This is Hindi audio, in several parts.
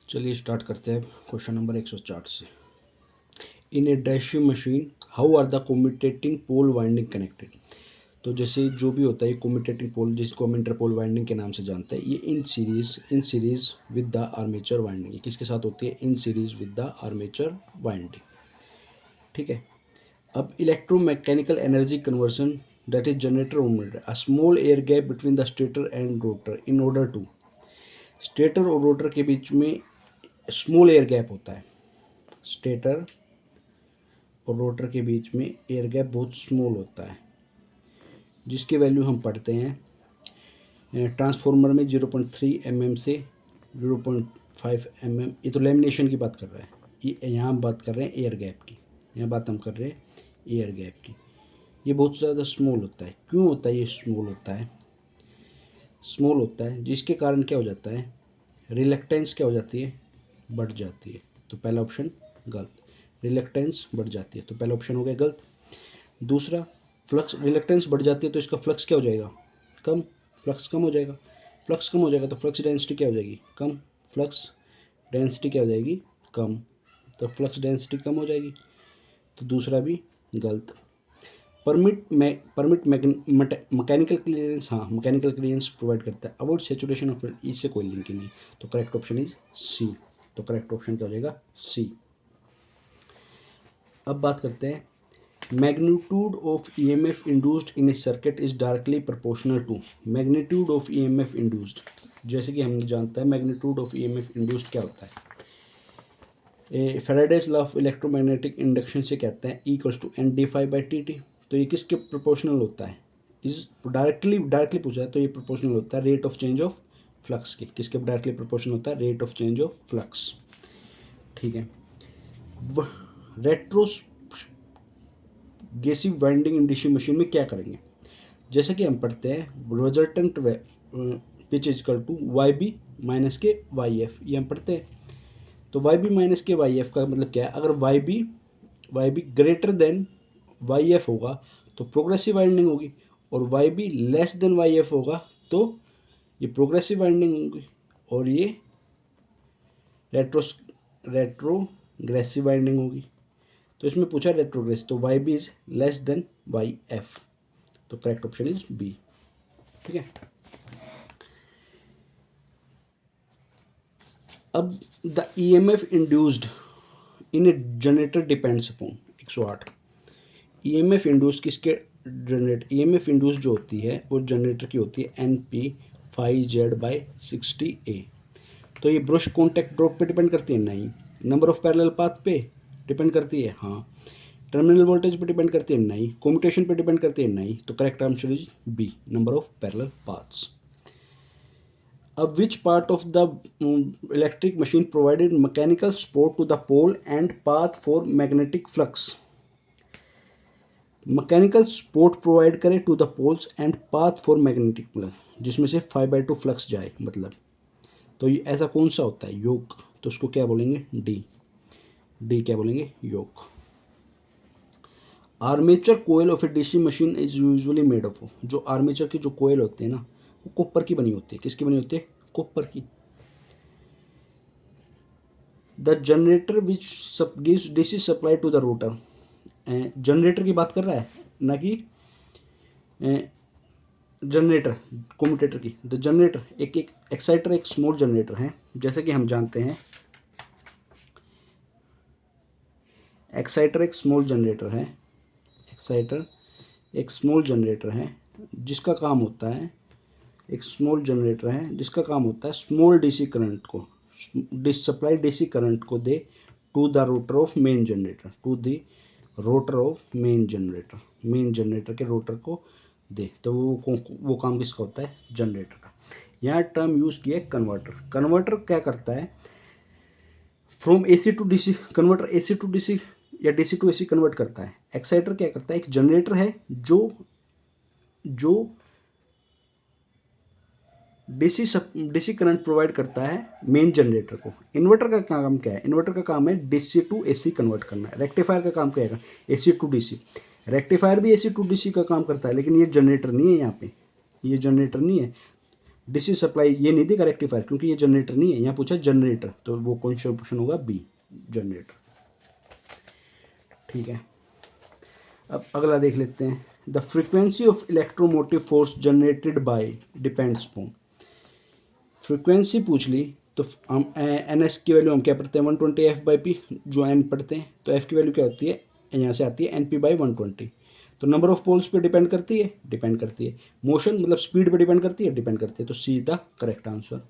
चलिए स्टार्ट करते हैं क्वेश्चन नंबर 104 से। In a dashing machine how are the commutating pole winding connected. तो जैसे जो भी होता है ये कम्यूटेटिंग पोल, जिसको हम इंटरपोल वाइंडिंग के नाम से जानते हैं, ये in series with the armature winding. ये किसके साथ होती है? In series with the armature winding. ठीक है। अब electromechanical energy conversion that is generator a small air gap between the stator and rotor in order to. Stator और रोटर के बीच में स्मॉल एयर गैप होता है। स्टेटर और रोटर के बीच में एयर गैप बहुत स्मॉल होता है, जिसकी वैल्यू हम पढ़ते हैं ट्रांसफार्मर में 0.3 mm से 0.5 mm। ये तो लेमिनेशन की बात कर रहा है, ये यहाँ हम बात कर रहे हैं एयर गैप की। यहाँ बात हम कर रहे हैं एयर गैप की। ये बहुत ज़्यादा स्मॉल होता है। क्यों होता है ये स्मॉल होता है? स्मॉल होता है जिसके कारण क्या हो जाता है? रिलक्टेंस क्या हो जाती है? बढ़ जाती है। तो पहला ऑप्शन गलत। रिलक्टेंस बढ़ जाती है, तो पहला ऑप्शन हो गया गलत। दूसरा, फ्लक्स, रिलक्टेंस बढ़ जाती है तो इसका फ्लक्स क्या हो जाएगा? कम। फ्लक्स कम हो जाएगा। फ्लक्स कम हो जाएगा तो फ्लक्स डेंसिटी क्या हो जाएगी? कम। फ्लक्स डेंसिटी क्या हो जाएगी? कम। तो फ्लक्स डेंसिटी कम हो जाएगी, तो दूसरा भी गलत। परमिट मैकेनिकल क्लियरेंस, हाँ मैकेनिकल क्लियरेंस प्रोवाइड करता है। अवॉइड सेचुरेशन ऑफ, इससे कोई लिंक ही नहीं। तो करेक्ट ऑप्शन इज सी। तो करेक्ट ऑप्शन क्या हो जाएगा? सी। अब बात करते हैं magnitude of EMF induced in a circuit is directly proportional to. Magnitude of EMF induced, जैसे कि हम जानते हैं मैग्नीट्यूड ऑफ ईएमएफ इंड्यूस्ड क्या होता है? Faraday's law of electromagnetic induction से कहते हैं इक्वल्स टू NdΦ/dt। तो ये किसके प्रोपोर्शनल होता है? इस डायरेक्टली पूछा है तो ये प्रोपोर्शनल होता है rate of change of flux के। किसके डायरेक्टली प्रोपोर्शनल होता है? Rate of change of flux. ठीक है। Retrogressive winding in DC machine में क्या करेंगे? जैसे कि हम पढ़ते हैं resultant pitch equal to YB minus के YF, ये हम पढ़ते हैं। तो YB माइनस के YF का मतलब क्या है? अगर YB ग्रेटर देन YF होगा तो प्रोग्रेसिव वाइंडिंग होगी, और YB लेस देन YF होगा तो ये प्रोग्रेसिव वाइंडिंग होगी, और ये रेट्रोग्रेसिव वाइंडिंग होगी। तो इसमें पूछा रेट्रोग्रेस, तो YB is less than YF। तो करेक्ट ऑप्शन इज बी। ठीक है। अब the EMF induced in A generator depends upon 108। EMF induce किसके जनरेट? EMF इंड्यूस जो होती है वो जनरेटर की होती है NP/Z/60A। तो ये ब्रश कॉन्टैक्ट ड्रॉप पे डिपेंड करती है? नहीं। नंबर ऑफ पैरेलल पाथ पे डिपेंड करती है? हाँ। टर्मिनल वोल्टेज पे डिपेंड करती है? नहीं। कम्यूटेशन पे डिपेंड करती है? नहीं। तो correct answer is B, number of parallel paths. अब which part of the electric machine provided mechanical support to the pole and path for magnetic flux? Mechanical support provide करे to the poles and path for magnetic flux, जिसमें से 5/2 फ्लक्स जाए, मतलब। तो ये ऐसा कौन सा होता है? योक। तो उसको क्या बोलेंगे? डी क्या बोलेंगे? Yoke. Armature coil of a DC machine is usually made of. जो आर्मेचर की जो कोयल होते हैं ना, वो कॉपर की बनी होती है। किसकी बनी होती है? कॉपर की। The generator which gives DC supply to the rotor. Generator की बात कर रहा है, ना कि जनरेटर कम्यूटेटर की। द जनरेटर एक एक्साइटर एक स्मॉल जनरेटर है, जैसे कि हम जानते हैं एक्साइटर एक स्मॉल जनरेटर है। एक्साइटर एक स्मॉल जनरेटर है जिसका काम होता है, एक स्मॉल जनरेटर है जिसका काम होता है स्मॉल डीसी करंट को सप्लाई डीसी करंट को दे to the rotor of main generator, to the rotor of main generator के रोटर को दे। तो वो काम किसका होता है? जनरेटर का। यहाँ टर्म यूज किया कन्वर्टर क्या करता है? From AC to DC, converter AC to DC या DC टू AC कन्वर्ट करता है। एक्साइटर क्या करता है? एक जनरेटर है जो डीसी करंट प्रोवाइड करता है मेन जनरेटर को। इन्वर्टर का काम क्या है? इन्वर्टर का काम है DC टू AC कन्वर्ट करना है। रेक्टिफायर का काम क्या है? AC to DC। रेक्टिफायर भी AC टू DC का काम करता है, लेकिन ये जनरेटर नहीं है। यहाँ पे ये जनरेटर नहीं है। डीसी सप्लाई ये नहीं देगा रेक्टिफायर, क्योंकि ये जनरेटर नहीं है, यहाँ पूछा जनरेटर, तो वो कौन सा ऑप्शन होगा, बी जनरेटर। ठीक है, अब अगला देख लेते हैं। The frequency of electromotive force generated by depends upon. Frequency पूछ ली तो हम एन एस की वैल्यू हम क्या पढ़ते हैं 120 F/P, जो एन पढ़ते हैं, तो एफ की वैल्यू क्या होती है, यहाँ से आती है NP/120। तो नंबर ऑफ पोल्स पे डिपेंड करती है, डिपेंड करती है। मोशन मतलब स्पीड पे डिपेंड करती है, डिपेंड करती है। तो see the correct answer.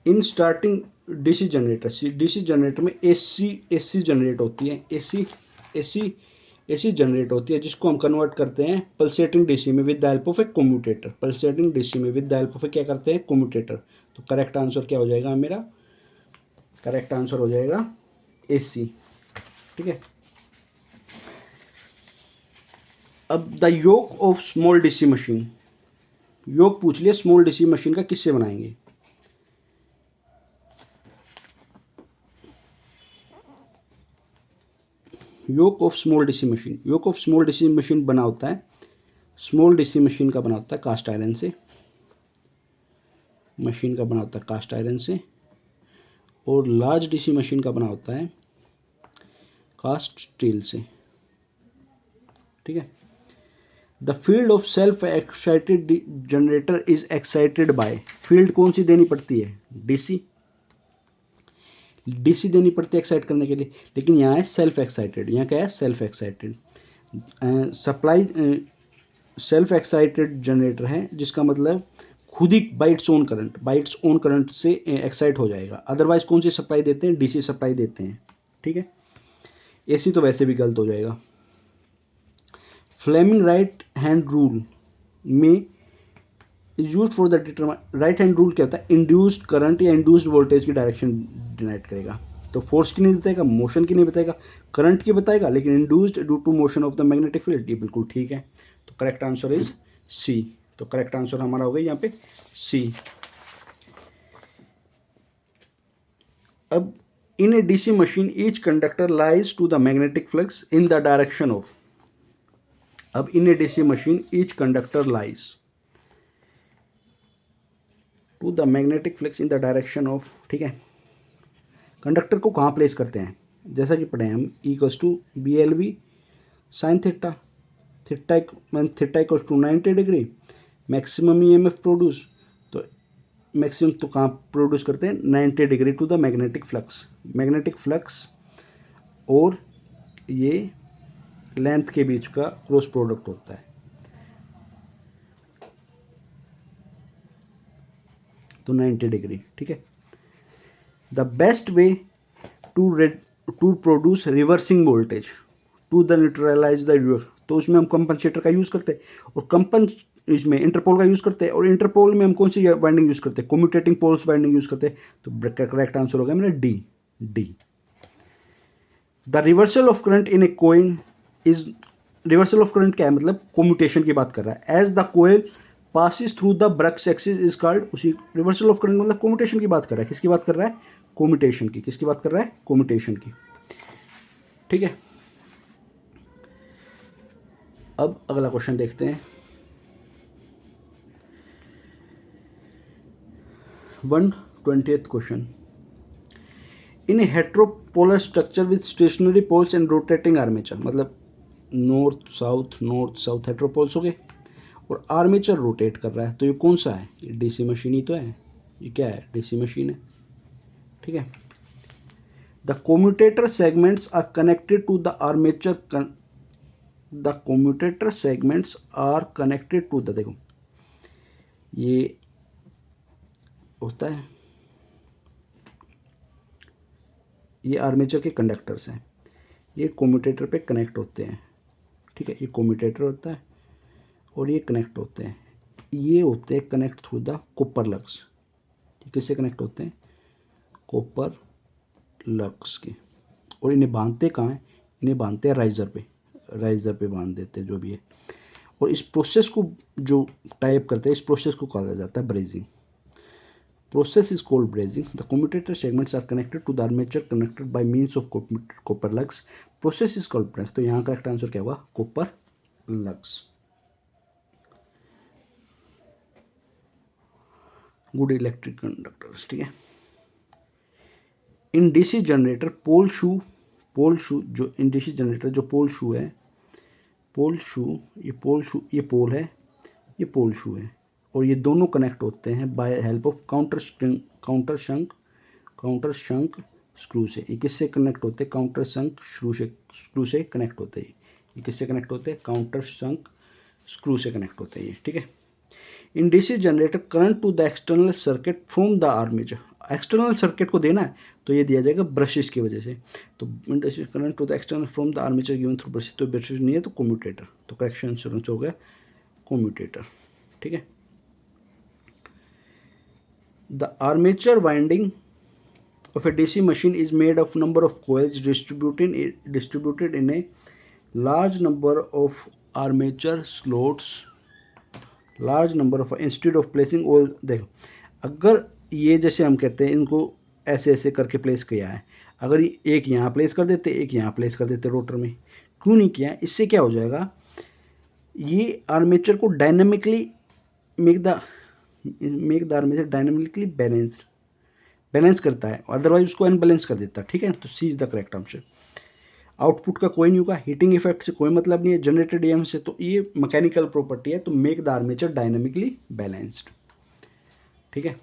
In starting DC generator, DC generator में एसी जनरेट होती है, एसी जनरेट होती है, जिसको हम कन्वर्ट करते हैं पल्सेटिंग डीसी में with the help of A commutator. Pulsating DC में विद द हेल्प ऑफ ए क्या करते हैं, कम्यूटेटर। तो करेक्ट आंसर क्या हो जाएगा मेरा, करेक्ट आंसर हो जाएगा एसी। ठीक है, अब the yoke of small DC machine, yoke पूछ लिया स्मॉल डीसी मशीन का, किससे बनाएंगे। Yoke of small DC machine, yoke of small DC machine बना होता है, स्मॉल डीसी मशीन का बना होता है कास्ट आयरन से, मशीन का बना होता है कास्ट आयरन से, और लार्ज डीसी मशीन का बना होता है कास्ट स्टील से। ठीक है, the field of self excited generator is excited by, field कौन सी देनी पड़ती है, डीसी, डीसी देनी पड़ती है एक्साइट करने के लिए, लेकिन यहाँ है सेल्फ एक्साइटेड, यहाँ क्या है self excited. Supply self excited generator है, जिसका मतलब खुद ही by its own current, by its own current से एक्साइट हो जाएगा। अदरवाइज कौन सी सप्लाई देते हैं, डीसी सप्लाई देते हैं। ठीक है, एसी तो वैसे भी गलत हो जाएगा। फ्लेमिंग राइट हैंड रूल में is use for the determine, right hand rule क्या होता है, इंड्यूस्ड करंट या इंड्यूस्ड वोल्टेज की डायरेक्शन डिनाइट करेगा। तो फोर्स की नहीं बताएगा, मोशन की नहीं बताएगा, करंट की बताएगा, लेकिन induced due to motion of the magnetic field, ये बिल्कुल ठीक है। तो करेक्ट आंसर इज सी। तो करेक्ट आंसर हमारा हो गया यहाँ पे सी। अब in a DC machine each conductor lies to the magnetic flux in the direction of, अब in a DC machine each conductor lies to the magnetic flux in the direction of. ठीक है, कंडक्टर को कहाँ प्लेस करते हैं, जैसा कि पढ़े हम E=BLV sine theta, theta equals to 90 degree, maximum EMF produce, तो मैक्सिमम तो कहाँ प्रोड्यूस करते हैं 90 degree to the magnetic flux, magnetic flux और ये लेंथ के बीच का क्रॉस प्रोडक्ट होता है। तो 90 डिग्री। ठीक है, the best way to produce reversing voltage to the neutralize the reverse, तो उसमें हम कंपनसेटर का यूज़ करते हैं, और कंपन इसमें इंटरपोल का यूज़ करते हैं, और इंटरपोल में हम कौन सी वाइंडिंग यूज़ करते हैं, कम्यूटेटिंग पोल्स वाइंडिंग यूज़ करते हैं। तो करेक्ट आंसर होगा मेरा D. The reversal of current in a coil is, reversal of current क्या है, मतलब कम्यूटेशन की बात कर रहा है। As the coil passes through the brush axis is called, उसी रिवर्सल ऑफ करंट मतलब कम्यूटेशन की बात कर रहा है, किसकी बात कर रहा है, कम्यूटेशन की, किसकी बात कर रहा है, कम्यूटेशन की। ठीक है, अब अगला क्वेश्चन देखते हैं। 120th question, in a heteropolar structure with stationary poles and rotating armature, मतलब नॉर्थ साउथ हेट्रोपोल्स हो गए और आर्मेचर रोटेट कर रहा है, तो ये कौन सा है, ये डीसी मशीन ही तो है, ये क्या है, डीसी मशीन है। ठीक है, the commutator segments are connected to the armature, the commutator segments are connected to the, देखो ये होता है, ये आर्मेचर के कंडक्टर्स हैं, ये कम्यूटेटर पे कनेक्ट होते हैं। ठीक है, ये कम्यूटेटर होता है और ये कनेक्ट होते हैं, ये होते हैं कनेक्ट थ्रू द कॉपर लग्स। किससे कनेक्ट होते हैं, कॉपर लग्स के, और इन्हें बांधते कहाँ हैं, इन्हें बांधते हैं राइजर पे बांध देते हैं जो भी है। और इस प्रोसेस को जो टाइप करते हैं, इस प्रोसेस को कहा जाता है brazing. Process is called brazing. The commutator segments are connected to the armature connected by means of copper lugs. Process is called brazing. तो यहाँ करेक्ट आंसर क्या होगा, कॉपर लग्स। गुड इलेक्ट्रिक कंडक्टर्स, ठीक है। इन डीसी जनरेटर पोल शू जो इन डीसी जनरेटर जो पोल शू है, ये पोल है, ये पोल शू है, और ये दोनों कनेक्ट होते हैं by help of counter shank screw से। ये किससे कनेक्ट होते हैं? काउंटर शंक स्क्रू से कनेक्ट होते हैं। ये किससे कनेक्ट होते हैं? काउंटर शंक स्क्रू से कनेक्ट होते हैं ये, ठीक है। In DC generator current to the external circuit from the armature, external circuit को देना है तो ये दिया जाएगा ब्रशेस की वजह से। तो current to the external from the armature given through brushes, तो ब्रशेस नहीं है तो कम्यूटेटर, तो करेक्शन इंश्योरेंस हो गया कम्यूटेटर, ठीक है। The armature winding of a DC machine is made of number of coils distributed in a large number of armature slots, instead of placing all, देखो अगर ये जैसे हम कहते हैं इनको ऐसे ऐसे करके प्लेस किया है, अगर एक यहाँ प्लेस कर देते, एक यहाँ प्लेस कर देते रोटर में, क्यों नहीं किया? इससे क्या हो जाएगा, ये आर्मेचर को dynamically make the armature dynamically balance करता है, अदरवाइज उसको अनबैलेंस कर देता है, ठीक है। तो C is the correct answer. Output का कोई नहीं होगा, हीटिंग इफेक्ट से कोई मतलब नहीं है, जनरेटेड ईएमएफ से, तो ये मैकेनिकल प्रॉपर्टी है, तो make the armature dynamically balanced, ठीक है।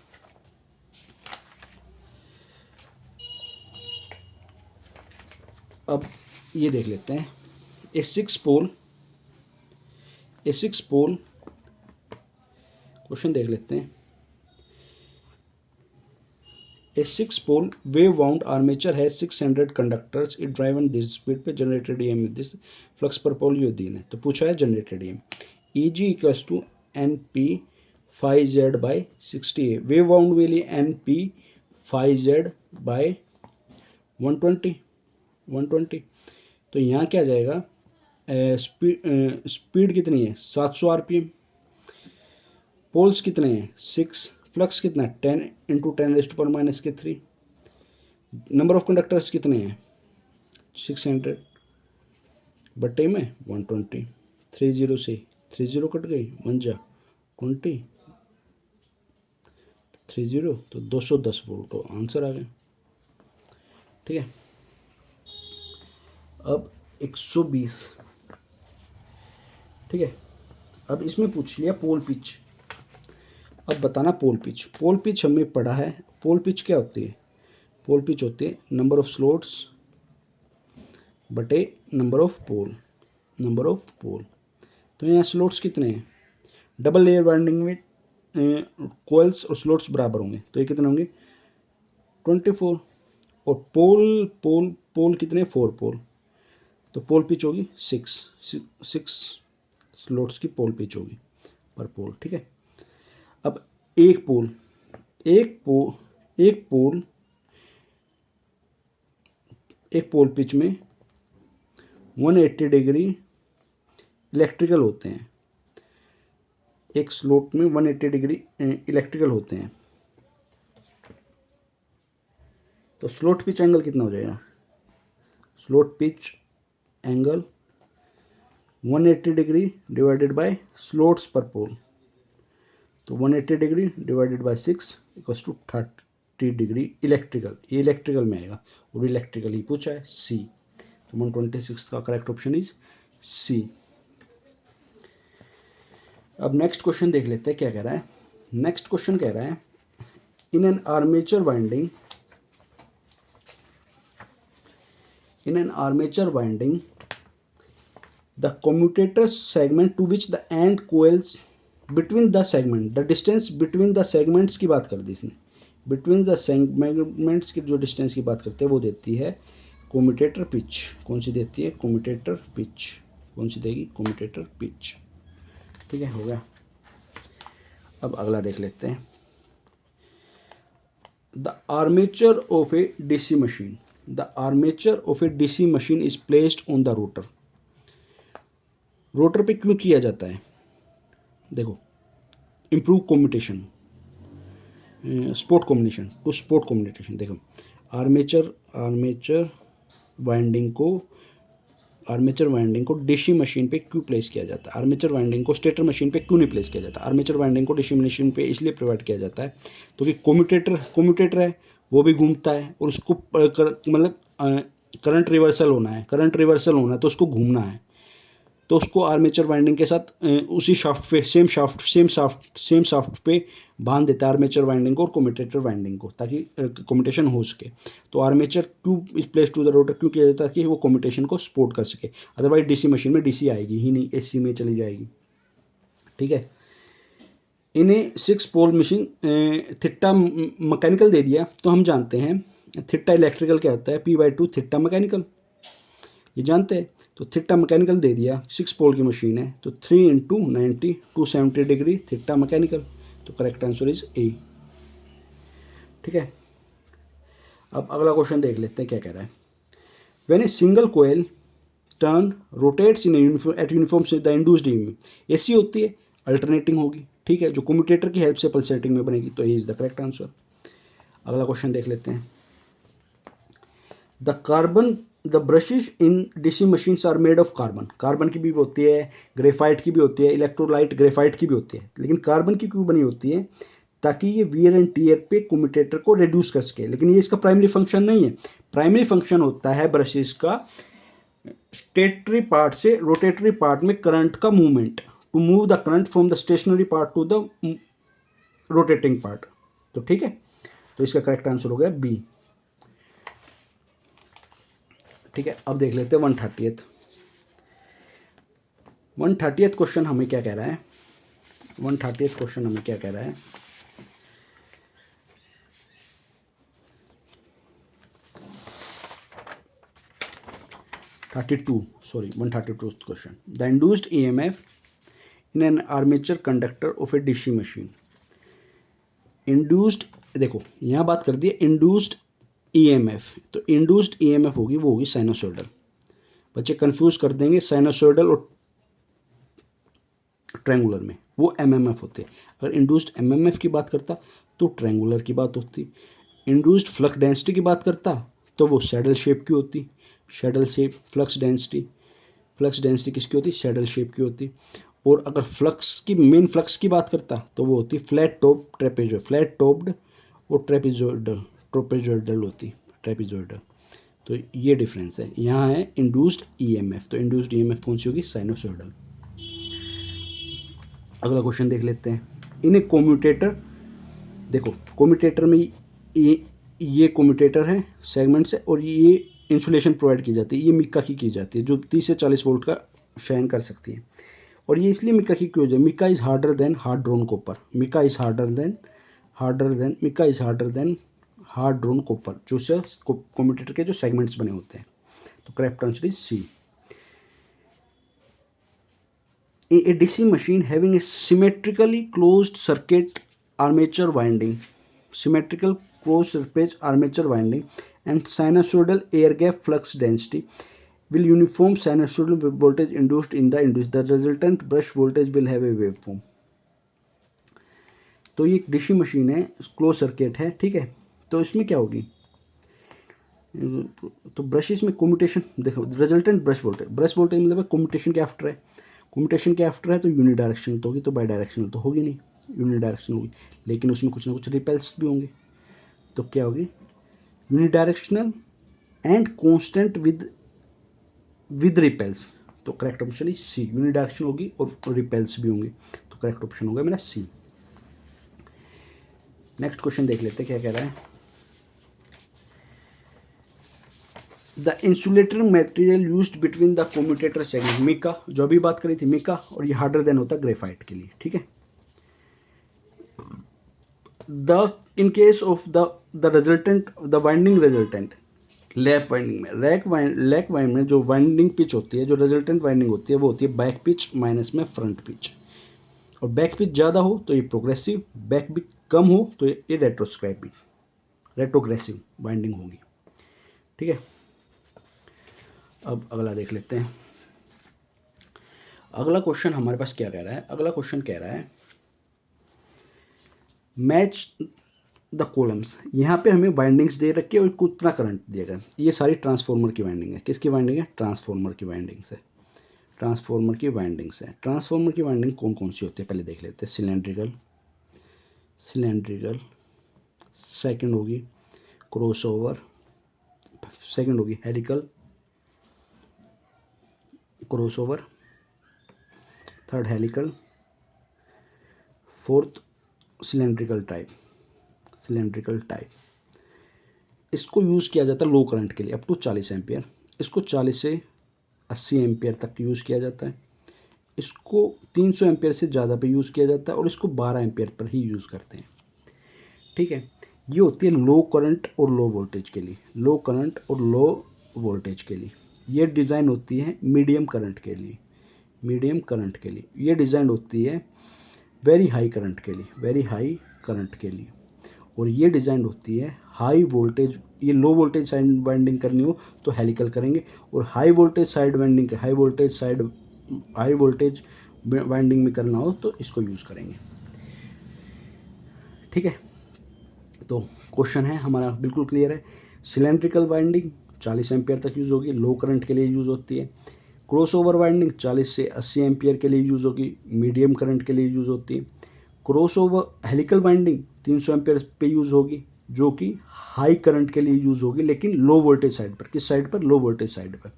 अब ये देख लेते हैं ए सिक्स पोल क्वेश्चन देख लेते हैं। A 6-pole wave-wound armature has 600 conductors. It driven this speed पे generated EMF this flux per pole ये दिन है, तो पूछा है generated EMF EG equals to NP phi Z by 60A, wave wound के लिए NP phi Z by 120, तो यहाँ क्या जाएगा, स्पीड कितनी है 700 RPM, पोल्स कितने हैं 6, फ्लक्स कितना है 10 × 10⁻³ नंबर ऑफ कंडक्टर्स कितने हैं 600 बट्टे में 120, 30 से 30 कट गई 1 जा 20 30, तो 210 वोल्ट तो आंसर आ गया, ठीक है। अब 120, ठीक है। अब इसमें पूछ लिया पोल पिच, अब बताना पोल पिच हमने पढ़ा है। पोल पिच क्या होती है? पोल पिच होती है नंबर ऑफ स्लॉट्स बटे नंबर ऑफ पोल। तो यहाँ स्लॉट्स कितने हैं, डबल लेयर वाइंडिंग में कोयल्स और स्लॉट्स बराबर होंगे, तो ये कितने होंगे 24, और पोल कितने 4 पोल, तो पोल पिच होगी 6 स्लॉट्स की पोल पिच होगी पर पोल, ठीक है। अब एक पोल पिच में 180 डिग्री इलेक्ट्रिकल होते हैं, एक स्लोट में 180 डिग्री इलेक्ट्रिकल होते हैं, तो स्लोट पिच एंगल कितना हो जाएगा, slot pitch angle 180 degree divided by slots per pole, तो 180 degree divided by 6 equals to 30 degree electrical, ये इलेक्ट्रिकल में आएगा और इलेक्ट्रिकल ही पूछा है सी, तो 126 का करेक्ट ऑप्शन इज सी। अब नेक्स्ट क्वेश्चन देख लेते हैं क्या कह रहा है। नेक्स्ट क्वेश्चन कह रहा है in an armature winding the commutator segment to which the end coils between the segment, the distance between the segments की बात कर दी इसने, बिटवीन द सेगमेंट्स की जो डिस्टेंस की बात करते हैं वो देती है कम्यूटेटर पिच। कौन सी देती है? Commutator pitch. कौन सी देगी? कम्यूटेटर पिच, ठीक है, हो गया। अब अगला देख लेते हैं। The armature of a DC machine, the armature of a DC machine is placed on the rotor. Rotor पे क्यों किया जाता है? देखो, इम्प्रूव कम्यूटेशन, स्पोर्ट कम्युनिकेशन। देखो, आर्मेचर वाइंडिंग को आर्मेचर वाइंडिंग को डीसी मशीन पे क्यों प्लेस किया जाता है, आर्मेचर वाइंडिंग को स्टेटर मशीन पे क्यों नहीं प्लेस किया जाता। आर्मेचर वाइंडिंग को डीसी मशीन पे इसलिए प्रोवाइड किया जाता है क्योंकि कोम्यूटेटर है वो भी घूमता है और उसको मतलब करंट रिवर्सल होना है, तो उसको घूमना है, तो उसको आर्मेचर वाइंडिंग के साथ उसी शाफ्ट पे सेम शाफ्ट पे बांध देता है आर्मेचर वाइंडिंग को और कम्यूटेटर वाइंडिंग को, ताकि कम्यूटेशन हो सके। तो आर्मेचर क्यों is place to the rotor क्यों किया जाता है, ताकि वो कम्यूटेशन को सपोर्ट कर सके। अदरवाइज डीसी मशीन में डीसी आएगी ही नहीं, एसी में चली जाएगी। ठीक है, इन्हें 6 पोल मशीन थिट्टा मैकेनिकल दे दिया, तो हम जानते हैं थिट्टा इलेक्ट्रिकल क्या होता है, P/2 थिट्टा मैकेनिकल, ये जानते हैं। तो थिट्टा मैकेनिकल दे दिया, 6 पोल की मशीन है, तो 3 × 90 270 डिग्री थिट्टा मैकेनिकल, तो करेक्ट आंसर इज ए। ठीक है, अब अगला क्वेश्चन देख लेते हैं क्या कह रहा है। When a single coil turn rotates in at uniform से द इंड्यूस्ड ईएमएफ, ऐसी होती है, अल्टरनेटिंग होगी। ठीक है, जो कम्यूटेटर की हेल्प से पल्सेटिंग में बनेगी, तो ए इज द करेक्ट आंसर। अगला क्वेश्चन देख लेते हैं। The brushes in DC machines are made of carbon, carbon की भी होती है, ग्रेफाइट की भी होती है, इलेक्ट्रोलाइट ग्रेफाइट की भी होती है, लेकिन कार्बन की क्यों बनी होती है, ताकि ये वियर एंड टीयर पे कम्यूटेटर को रिड्यूस कर सके। लेकिन ये इसका प्राइमरी फंक्शन नहीं है, प्राइमरी फंक्शन होता है ब्रशेज का स्टेटरी पार्ट से रोटेटरी पार्ट में करंट का movement, to move the current from the stationary part to the rotating part. तो ठीक है, तो इसका करेक्ट आंसर हो गया बी। ठीक है, अब देख लेते हैं 130th क्वेश्चन हमें क्या कह रहा है। 130th क्वेश्चन हमें क्या कह रहा है, one thirty two question. The induced EMF in an armature conductor of a DC machine. Induced, देखो यहाँ बात कर दी है इंड्यूस्ड ईएमएफ, तो इंड्यूस्ड ईएमएफ होगी वो होगी साइनोसॉइडल। बच्चे कंफ्यूज कर देंगे साइनोसॉइडल और ट्रायंगुलर में, वो एमएमएफ होते हैं। अगर इंड्यूस्ड एमएमएफ की बात करता तो ट्रायंगुलर की बात होती। इंड्यूस्ड फ्लक्स डेंसिटी की बात करता तो वो सैडल शेप की होती, सैडल शेप फ्लक्स डेंसिटी किसकी होती, सैडल शेप की होती। और अगर मेन फ्लक्स की बात करता तो वो होती फ्लैट टॉप्ड और ट्रेपेजोइडल होती, ट्रेपेजोइडल। तो ये डिफरेंस है, यहाँ है इंड्यूस्ड ईएमएफ, तो इंड्यूस्ड ईएमएफ कौन सी होगी, साइनोसॉइडल। अगला क्वेश्चन देख लेते हैं। इन ए कम्यूटेटर, देखो कम्यूटेटर में ये कम्यूटेटर है सेगमेंट से, और ये इंसुलेशन प्रोवाइड की जाती है, ये मिका की जाती है, जो 30 से 40 वोल्ट का शाइन कर सकती है। और ये इसलिए मिका की क्यों हो जाए, mica is harder than hard drawn copper, mica is harder than hard drawn copper, जो से कम्यूटेटर के जो सेगमेंट्स बने होते हैं। तो correct answer is C. A DC machine having a symmetrically closed circuit armature winding, symmetrical closed surface armature winding and sinusoidal air gap flux density will uniform sinusoidal voltage induced in the induced. The resultant brush voltage will have a waveform. तो ये डीसी मशीन है, क्लोज सर्किट है, ठीक है। तो इसमें क्या होगी, तो ब्रशेस में कम्यूटेशन, देखो रिजल्टेंट ब्रश वोल्टेज मतलब कम्यूटेशन के आफ्टर है, कम्यूटेशन के आफ्टर है तो यूनिडायरेक्शनल तो होगी, तो बाई डायरेक्शनल तो होगी नहीं, यूनिडायरेक्शनल होगी, लेकिन उसमें कुछ ना कुछ रिपेल्स भी होंगे। तो क्या होगी, unidirectional and constant with ripples. तो correct option is C, unidirectional होगी और रिपेल्स भी होंगे, तो करेक्ट ऑप्शन होगा मेरा सी। नेक्स्ट क्वेश्चन देख लेते हैं क्या कह रहा है। The insulator material used between the commutator segment, mica, जो अभी बात करी थी मिका, और ये हार्डर देन होता है ग्रेफाइट के लिए, ठीक है। In case of the resultant, the winding resultant lap winding में, लैक वाइंड में जो वाइंडिंग पिच होती है, जो रिजल्टेंट वाइंडिंग होती है वो होती है बैक पिच माइनस में फ्रंट पिच। और बैक पिच ज़्यादा हो तो ये प्रोग्रेसिव, बैक पिच कम हो तो ये रेट्रोग्रेसिव वाइंडिंग होगी, ठीक है। अब अगला देख लेते हैं। अगला क्वेश्चन हमारे पास क्या कह रहा है, अगला क्वेश्चन कह रहा है मैच द कॉलम्स, यहाँ पे हमें वाइंडिंग्स दे रखी है और कितना करंट दिया गया। ये सारी ट्रांसफार्मर की वाइंडिंग है। किसकी वाइंडिंग है? ट्रांसफार्मर की वाइंडिंग्स है। ट्रांसफार्मर की वाइंडिंग्स है। ट्रांसफार्मर की वाइंडिंग कौन कौन सी होती है पहले देख लेते हैं। सिलेंड्रिकल, सेकंड होगी क्रॉसओवर, सेकंड होगी helical, crossover, third helical, fourth cylindrical type. इसको यूज़ किया जाता है लो करंट के लिए अप टू 40 एम्पियर। इसको 40 से 80 एम्पियर तक यूज़ किया जाता है। इसको 300 एम्पियर से ज़्यादा पे यूज़ किया जाता है और इसको 12 एम्पियर पर ही यूज़ करते हैं। ठीक है, ये होती है लो करंट और लो वोल्टेज के लिए। लो करंट और लो वोल्टेज के लिए ये डिज़ाइन होती है मीडियम करंट के लिए। ये डिज़ाइन होती है वेरी हाई करंट के लिए। और ये डिज़ाइन होती है हाई वोल्टेज। ये लो वोल्टेज साइड वाइंडिंग करनी हो तो हेलिकल करेंगे, और हाई वोल्टेज वाइंडिंग में करना हो तो इसको यूज़ करेंगे। ठीक है, तो क्वेश्चन है हमारा बिल्कुल क्लियर है। सिलेंड्रिकल वाइंडिंग 40 एम्पियर तक यूज़ होगी, लो करंट के लिए यूज़ होती है। क्रॉसओवर वाइंडिंग 40 से 80 एम्पियर के लिए यूज़ होगी, मीडियम करंट के लिए यूज़ होती है। क्रॉसओवर हेलिकल वाइंडिंग 300 एम्पियर पे यूज़ होगी, जो कि हाई करंट के लिए यूज़ होगी, लेकिन लो वोल्टेज साइड पर। किस साइड पर? लो वोल्टेज साइड पर।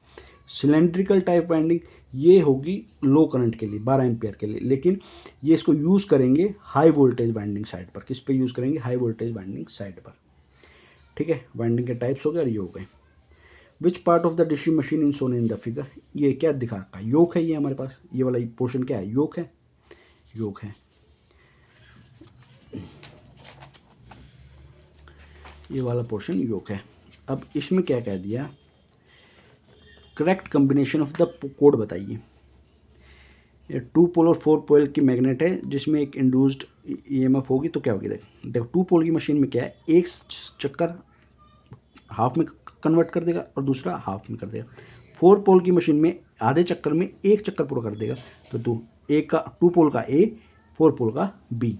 सिलेंड्रिकल टाइप वाइंडिंग ये होगी लो करंट के लिए 12 एम्पियर के लिए, लेकिन ये इसको यूज़ करेंगे हाई वोल्टेज वाइंडिंग साइड पर। किस पे यूज़ करेंगे? हाई वोल्टेज वाइंडिंग साइड पर। ठीक है, वाइंडिंग के टाइप्स हो गए और ये हो गए। विच part of the DC machine in shown in the figure? ये क्या दिखा रखा है? योक है ये हमारे पास। ये वाला पोर्शन क्या है? योक है। ये वाला पोर्शन योक है। अब इसमें क्या कह दिया? Correct combination of the code बताइए। 2 पोल और 4 पोल की मैग्नेट है जिसमें एक इंड्यूस्ड ईएमएफ होगी, तो क्या होगी? देखो 2 पोल की मशीन में क्या है, एक चक्कर हाफ में कन्वर्ट कर देगा और दूसरा हाफ में कर देगा। 4 पोल की मशीन में आधे चक्कर में एक चक्कर पूरा कर देगा। तो 2 पोल का ए, 4 पोल का B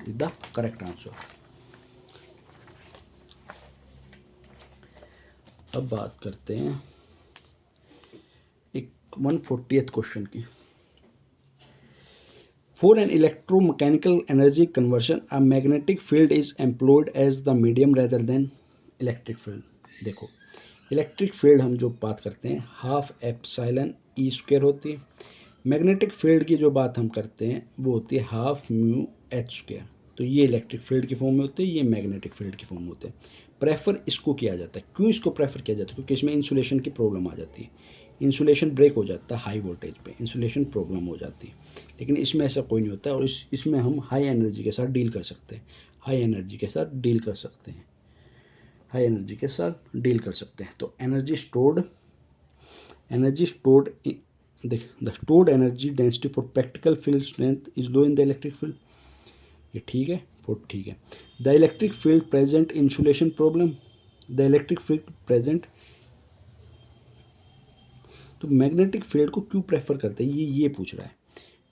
is the correct answer. अब बात करते हैं 140th क्वेश्चन की। For an electromechanical energy conversion, a magnetic field is employed as the medium rather than electric field. देखो इलेक्ट्रिक फील्ड हम जो बात करते हैं हाफ एप्सिलॉन ई स्क्वायर होती है। मैग्नेटिक फील्ड की जो बात हम करते हैं वो होती है हाफ म्यू एच स्क्वायर। तो ये इलेक्ट्रिक फील्ड की फॉर्म में होते हैं, ये मैग्नेटिक फील्ड की फॉर्म में होते हैं। प्रेफर इसको किया जाता है। क्यों इसको प्रेफर किया जाता है? क्योंकि इसमें इंसुलेशन की प्रॉब्लम आ जाती है। इंसुलेशन ब्रेक हो जाता है हाई वोल्टेज पे, इंसुलेशन प्रॉब्लम हो जाती है। लेकिन इसमें ऐसा कोई नहीं होता और इसमें हम हाई एनर्जी के साथ डील कर सकते हैं। तो एनर्जी स्टोर्ड देख, the stored energy density for practical field strength is low in the electric field. ये ठीक है, ठीक है। The electric field present insulation problem. तो मैग्नेटिक फील्ड को क्यों प्रेफर करते हैं ये पूछ रहा है।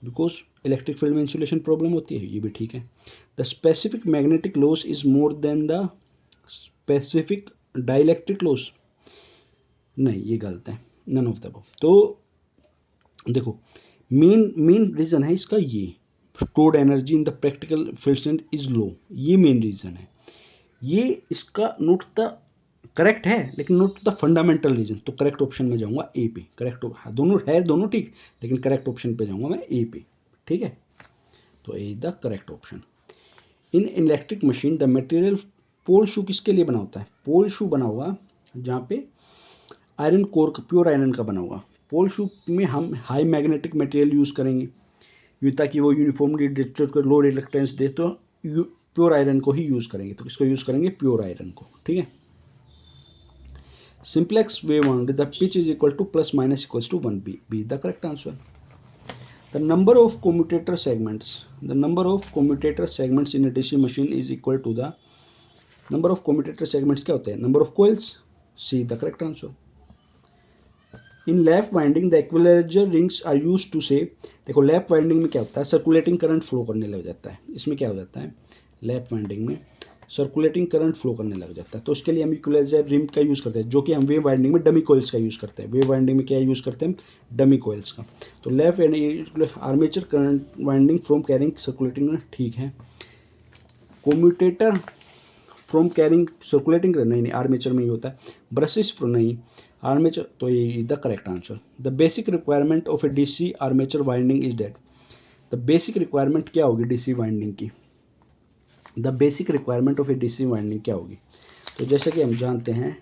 बिकॉज इलेक्ट्रिक फील्ड में इंसुलेशन प्रॉब्लम होती है, ये भी ठीक है। The specific magnetic loss is more than the specific dielectric loss. नहीं, ये गलत है, नन ऑफ द अबव। तो देखो मेन रीज़न है इसका, ये stored energy in the practical field strength is लो, ये मेन रीज़न है। ये इसका नोट द करेक्ट है लेकिन नोट द फंडामेंटल रीजन। तो करेक्ट ऑप्शन में जाऊंगा ए पे। दोनों ठीक, लेकिन करेक्ट ऑप्शन पे जाऊंगा मैं ए पे। ठीक है, तो ए is the correct option. In electric machine the material pole shoe किसके लिए बना होता है? पोल शू बना हुआ जहाँ पे आयरन कोर का, प्योर आयरन का बना हुआ। पोल शू में हम हाई मैग्नेटिक मटेरियल यूज़ करेंगे ताकि वो यूनिफॉर्मली डिस्ट्रीब्यूट कर लो रिलक्टेंस दे। तो प्योर आयरन को ही यूज़ करेंगे। तो किसको यूज़ करेंगे? प्योर आयरन को। ठीक है। Simplex waveform, the pitch is equal to plus minus equals to 1 B. B is the correct answer. The number of commutator segments in a DC machine is equal to the number of commutator segments क्या होते हैं? Number of coils. C the correct answer. In lap winding the equalizer rings are used to say, देखो लैप वाइंडिंग में क्या होता है? सर्कुलेटिंग करंट फ्लो करने लग जाता है। इसमें क्या हो जाता है? लैप वाइंडिंग में सर्कुलेटिंग करंट फ्लो करने लग जाता है। तो उसके लिए हम इक्विलाइजर रिम का यूज़ करते हैं, जो कि हम वेव वाइंडिंग में डमी कोइल्स का यूज़ करते हैं। वेव वाइंडिंग में क्या यूज़ करते हैं, डमी कोइल्स का। तो left armature current winding from carrying circulating, ठीक है। कोम्यूटेटर फ्रॉम कैरिंग सर्कुलेटिंग, नहीं आर्मेचर में ही होता है। ब्रशेस फ्रॉम, नहीं आर्मेचर, तो ये is the correct answer. The basic requirement of a DC armature winding is that. The basic requirement क्या होगी डीसी वाइंडिंग की, the basic requirement of a DC winding क्या होगी। तो जैसे कि हम जानते हैं,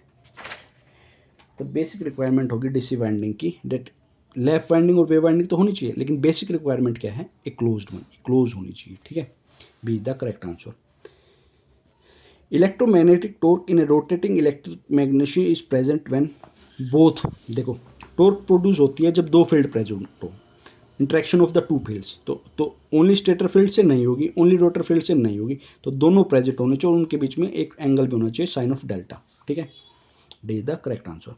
तो बेसिक रिक्वायरमेंट होगी डीसी वाइंडिंग की डेट लैप वाइंडिंग और वेव वाइंडिंग तो होनी चाहिए, लेकिन बेसिक रिक्वायरमेंट क्या है, ए क्लोज्ड वन, क्लोज होनी चाहिए, ठीक है। B is the correct answer. Electromagnetic torque in a rotating electric magnesium is present when both, देखो टॉर्क प्रोड्यूस होती है जब दो फील्ड प्रेजेंट हो, interaction of the two fields. तो ओनली स्टेटर फील्ड से नहीं होगी, ओनली रोटर फील्ड से नहीं होगी, तो दोनों प्रेजेंट होने चाहिए और उनके बीच में एक एंगल भी होना चाहिए, साइन ऑफ डेल्टा, ठीक है। D is the correct answer.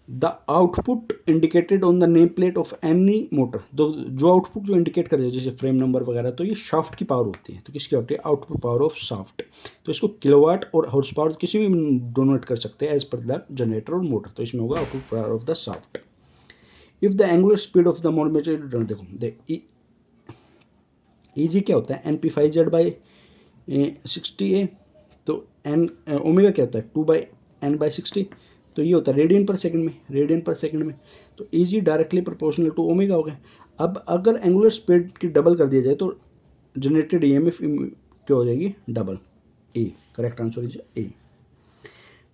The output indicated on the name plate of any motor, जो आउटपुट जो इंडिकेट कर जैसे फ्रेम नंबर वगैरह, तो ये शाफ्ट की पावर होती है। तो किसकी होती है, आउटपुट पावर ऑफ शाफ्ट। तो इसको किलोवाट और हॉर्स पावर किसी भी डोनेट कर सकते हैं एज पर द जनरेटर और मोटर। तो इसमें होगा output power of the shaft. If the angular speed of the motor, देखो ईजी क्या होता है, एन पी 5 जेड बाई 60 ए। तो एन ओमेगा क्या होता है, 2/n/60। तो ये होता है रेडियन पर सेकंड में, रेडियन पर सेकंड में। तो EG directly proportional to omega हो गया। अब अगर एंगुलर स्पीड की डबल कर दिया जाए तो जनरेटेड ईएमएफ क्या हो जाएगी, double. A correct answer is a.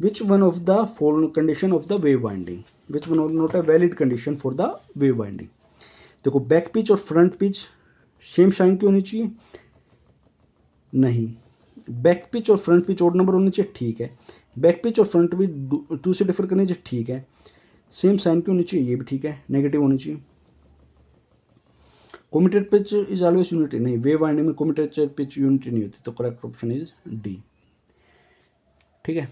Which one of the following condition of the wave winding, which one of not a valid condition for the wave winding. देखो बैक पिच और फ्रंट पिच सेम साइन की होनी चाहिए, नहीं। बैक पिच और फ्रंट पिच ओड नंबर होने चाहिए, ठीक है। बैक पिच और फ्रंट पिच 2 से डिफर करने चाहिए, ठीक है। सेम साइन की होनी चाहिए, ये भी ठीक है, नेगेटिव होनी चाहिए। Commutator pitch is always unity, नहीं वेव वाइंडिंग में कम्यूटेटर पिच यूनिटी नहीं होती। तो करेक्ट ऑप्शन इज डी, ठीक है।